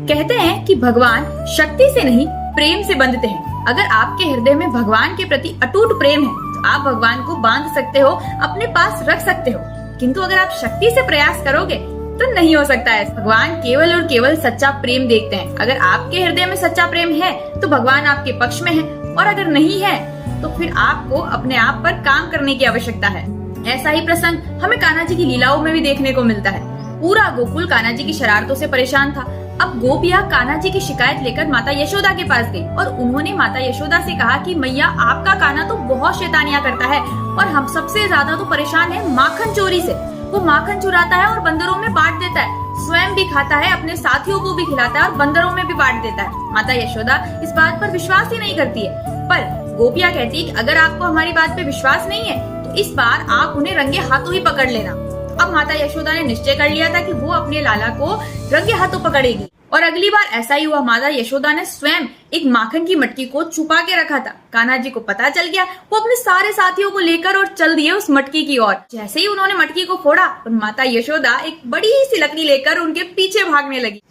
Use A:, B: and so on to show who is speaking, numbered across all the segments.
A: कहते हैं कि भगवान शक्ति से नहीं प्रेम से बंधते हैं। अगर आपके हृदय में भगवान के प्रति अटूट प्रेम है तो आप भगवान को बांध सकते हो, अपने पास रख सकते हो। किंतु अगर आप शक्ति से प्रयास करोगे तो नहीं हो सकता है। भगवान केवल और केवल सच्चा प्रेम देखते हैं। अगर आपके हृदय में सच्चा प्रेम है तो भगवान आपके पक्ष में है, और अगर नहीं है तो फिर आपको अपने आप पर काम करने की आवश्यकता है। ऐसा ही प्रसंग हमें कान्हा जी की लीलाओं में भी देखने को मिलता है। पूरा गोकुल कान्हा जी की शरारतों से परेशान था। अब गोपियाँ कान्हा जी की शिकायत लेकर माता यशोदा के पास गई और उन्होंने माता यशोदा से कहा कि मैया आपका कान्हा तो बहुत शैतानियां करता है और हम सबसे ज्यादा तो परेशान है माखन चोरी से। वो माखन चुराता है और बंदरों में बांट देता है, स्वयं भी खाता है, अपने साथियों को भी खिलाता है और बंदरों में भी बांट देता है। माता यशोदा इस बात पर विश्वास ही नहीं करती है, पर गोपियाँ कहती है कि अगर आपको हमारी बात पे विश्वास नहीं है तो इस बार आप उन्हें रंगे हाथों ही पकड़ लेना। अब माता यशोदा ने निश्चय कर लिया था कि वो अपने लाला को रंगे हाथों पकड़ेगी, और अगली बार ऐसा ही हुआ। माता यशोदा ने स्वयं एक माखन की मटकी को छुपा के रखा था। कान्हा जी को पता चल गया, वो अपने सारे साथियों को लेकर और चल दिए उस मटकी की ओर। जैसे ही उन्होंने मटकी को फोड़ा और माता यशोदा एक बड़ी सी लकड़ी लेकर उनके पीछे भागने लगी,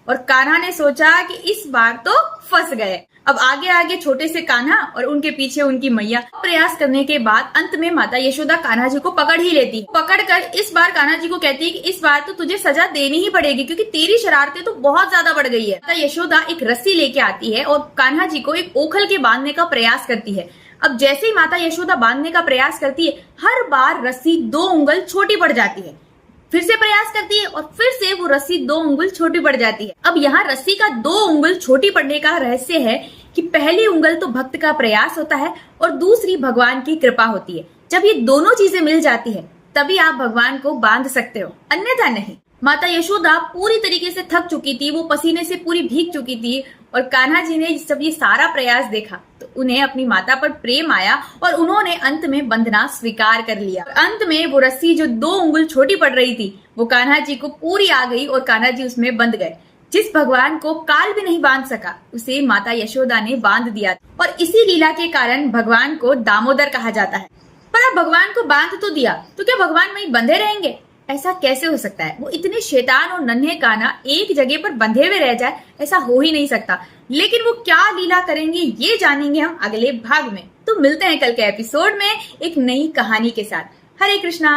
A: और कान्हा ने सोचा कि इस बार तो फंस गए। अब आगे आगे छोटे से कान्हा और उनके पीछे उनकी मैया। प्रयास करने के बाद अंत में माता यशोदा कान्हा जी को पकड़ ही लेती है। पकड़कर इस बार कान्हा जी को कहती है कि इस बार तो तुझे सजा देनी ही पड़ेगी, क्योंकि तेरी शरारतें तो बहुत ज्यादा बढ़ गई है। माता यशोदा एक रस्सी लेके आती है और कान्हा जी को एक ओखल के बांधने का प्रयास करती है। अब जैसे ही माता यशोदा बांधने का प्रयास करती है, हर बार रस्सी 2 उंगल छोटी पड़ जाती है। फिर से प्रयास करती है और फिर से वो रस्सी 2 उंगल छोटी पड़ जाती है। अब यहाँ रस्सी का 2 उंगल छोटी पड़ने का रहस्य है कि पहली उंगल तो भक्त का प्रयास होता है और दूसरी भगवान की कृपा होती है। जब ये दोनों चीजें मिल जाती है तभी आप भगवान को बांध सकते हो, अन्यथा नहीं। माता यशोदा पूरी तरीके से थक चुकी थी, वो पसीने से पूरी भीग चुकी थी, और कान्हा जी ने जब ये सारा प्रयास देखा तो उन्हें अपनी माता पर प्रेम आया और उन्होंने अंत में बंधना स्वीकार कर लिया। अंत में वो रस्सी जो 2 उंगल छोटी पड़ रही थी वो कान्हा जी को पूरी आ गई और कान्हा जी उसमें बंध गए। जिस भगवान को काल भी नहीं बांध सका उसे माता यशोदा ने बांध दिया, और इसी लीला के कारण भगवान को दामोदर कहा जाता है। पर अब भगवान को बांध तो दिया तो क्या भगवान वहीं बंधे रहेंगे? ऐसा कैसे हो सकता है? वो इतने शैतान और नन्हे कान्हा एक जगह पर बंधे हुए रह जाए, ऐसा हो ही नहीं सकता। लेकिन वो क्या लीला करेंगे ये जानेंगे हम अगले भाग में। तो मिलते हैं कल के एपिसोड में एक नई कहानी के साथ। हरे कृष्णा।